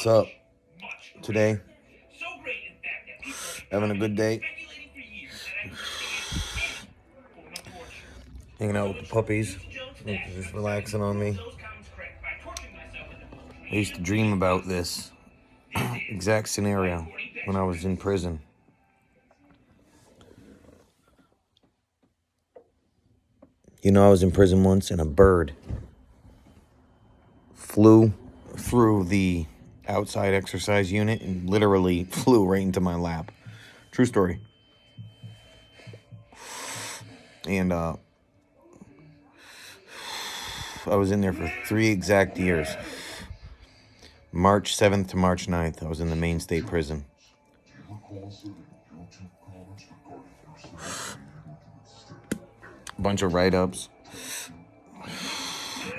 What's up? Today, having a good day. Hanging out with the puppies. Just relaxing on me. I used to dream about this exact scenario when I was in prison. You know, I was in prison once and a bird flew through the outside exercise unit and literally flew right into my lap. True story. And I was in there for 3 exact years. March 7th to March 9th, I was in the Maine State Prison. A bunch of write-ups.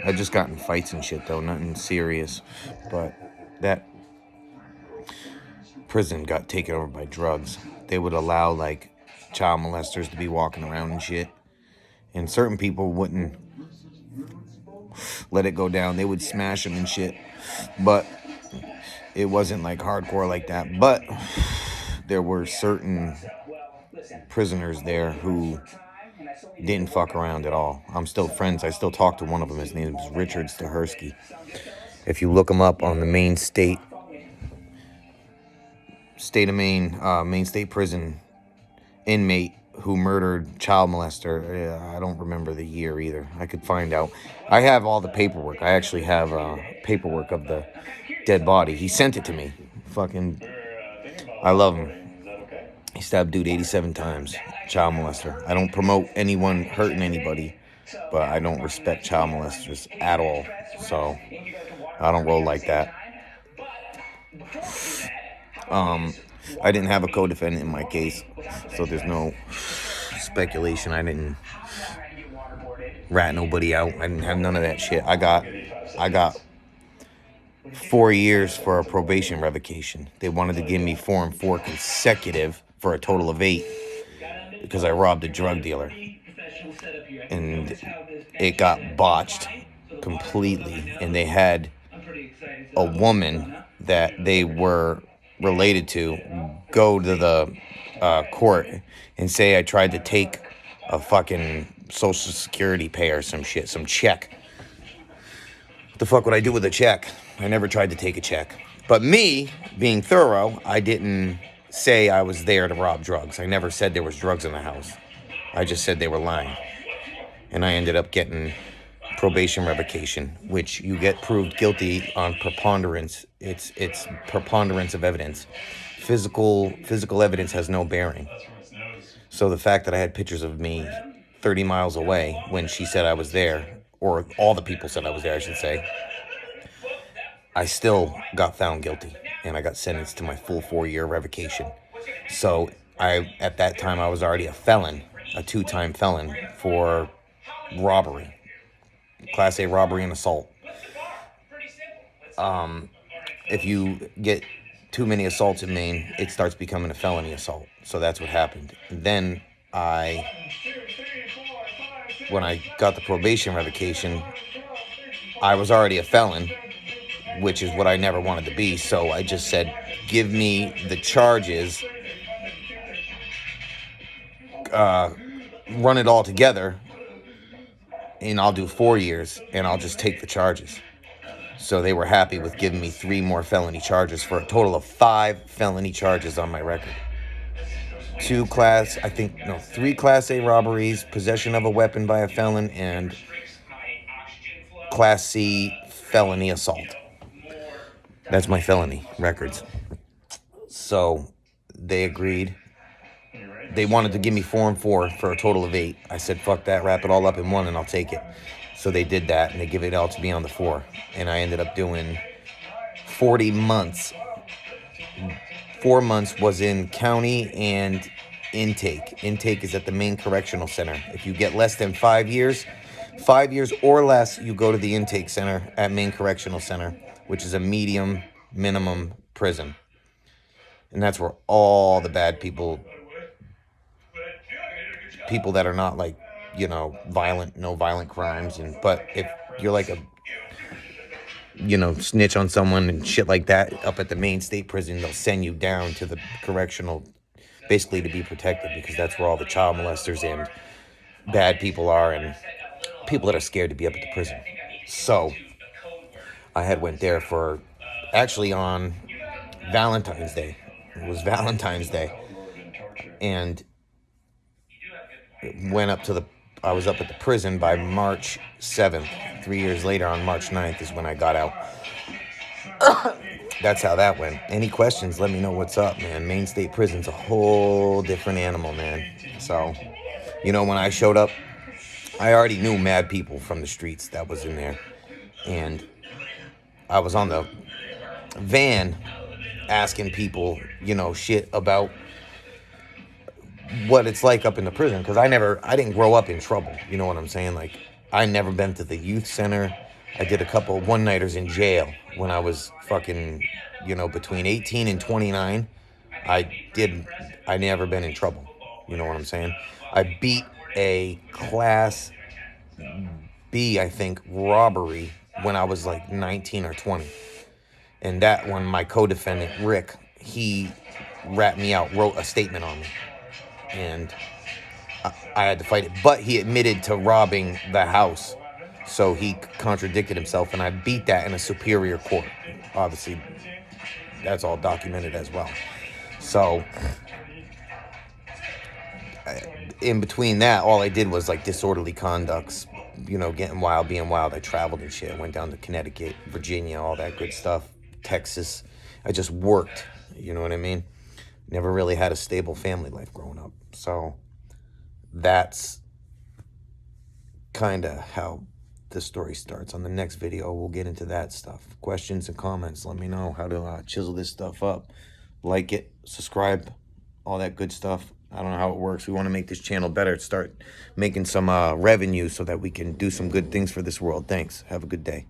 I just got in fights and shit, though, nothing serious. But that prison got taken over by drugs. They would allow, like, child molesters to be walking around and shit. And certain people wouldn't let it go down. They would smash them and shit. But it wasn't, like, hardcore like that. But there were certain prisoners there who didn't fuck around at all. I'm still friends. I still talk to one of them. His name is Richard Stahersky. If you look him up on the Maine State of Maine, Maine State Prison inmate who murdered child molester. I don't remember the year either. I could find out. I have all the paperwork. I actually have paperwork of the dead body. He sent it to me. Fucking, I love him. He stabbed dude 87 times. Child molester. I don't promote anyone hurting anybody, but I don't respect child molesters at all. So I don't roll like that. I didn't have a co-defendant in my case, so there's no speculation. I didn't rat nobody out. I didn't have none of that shit. I got 4 years for a probation revocation. They wanted to give me 4 and 4 consecutive for a total of 8 because I robbed a drug dealer. And it got botched completely. And they had a woman that they were related to go to the court and say I tried to take a fucking Social Security pay or some shit, some check. What the fuck would I do with a check? I never tried to take a check. But me, being thorough, I didn't say I was there to rob drugs. I never said there was drugs in the house. I just said they were lying. And I ended up getting probation revocation, which you get proved guilty on preponderance. It's preponderance of evidence. Physical evidence has no bearing. So the fact that I had pictures of me 30 miles away when she said I was there, or all the people said I was there, I should say, I still got found guilty, and I got sentenced to my full 4-year revocation. So at that time, I was already a felon, a 2-time felon for robbery, Class A robbery and assault. If you get too many assaults in Maine, it starts becoming a felony assault. So that's what happened. Then when I got the probation revocation, I was already a felon, which is what I never wanted to be. So I just said, give me the charges, run it all together, and I'll do 4 years, and I'll just take the charges. So they were happy with giving me 3 more felony charges for a total of 5 felony charges on my record. 3 Class A robberies, possession of a weapon by a felon, and Class C felony assault. That's my felony records. So they agreed. They wanted to give me 4 and 4 for a total of 8. I said, fuck that, wrap it all up in 1 and I'll take it. So they did that, and they give it all to me on the 4. And I ended up doing 40 months. 4 months was in county and intake. Intake is at the Maine Correctional Center. If you get less than 5 years or less, you go to the intake center at Maine Correctional Center, which is a medium minimum prison. And that's where all the bad people that are not like, no violent crimes. But if you're like you know, snitch on someone and shit like that up at the Maine state prison, they'll send you down to the correctional, basically to be protected, because that's where all the child molesters and bad people are, and people that are scared to be up at the prison. So I had went there for, actually on Valentine's Day. It was Valentine's Day, and went up to the, I was up at the prison by March 7th. 3 years later, on March 9th, is when I got out. That's how that went. Any questions, let me know what's up, man. Maine State Prison's a whole different animal, man. So, you know, when I showed up, I already knew mad people from the streets that was in there. And I was on the van asking people, you know, shit about what it's like up in the prison, because I didn't grow up in trouble. You know what I'm saying? Like, I never been to the youth center. I did a couple one-nighters in jail when I was fucking, you know, between 18 and 29. I never been in trouble. You know what I'm saying? I beat a class B, I think, robbery when I was like 19 or 20. And that one, my co-defendant, Rick, he ratted me out, wrote a statement on me. And I had to fight it. But he admitted to robbing the house. So he contradicted himself, and I beat that in a superior court. Obviously, that's all documented as well. So, in between that, all I did was like disorderly conducts, you know, getting wild, being wild. I traveled and shit. I went down to Connecticut, Virginia, all that good stuff, Texas. I just worked, you know what I mean? Never really had a stable family life growing up. So, that's kind of how the story starts. On the next video, we'll get into that stuff. Questions and comments, let me know how to chisel this stuff up. Like it, subscribe, all that good stuff. I don't know how it works. We want to make this channel better, start making some revenue so that we can do some good things for this world. Thanks. Have a good day.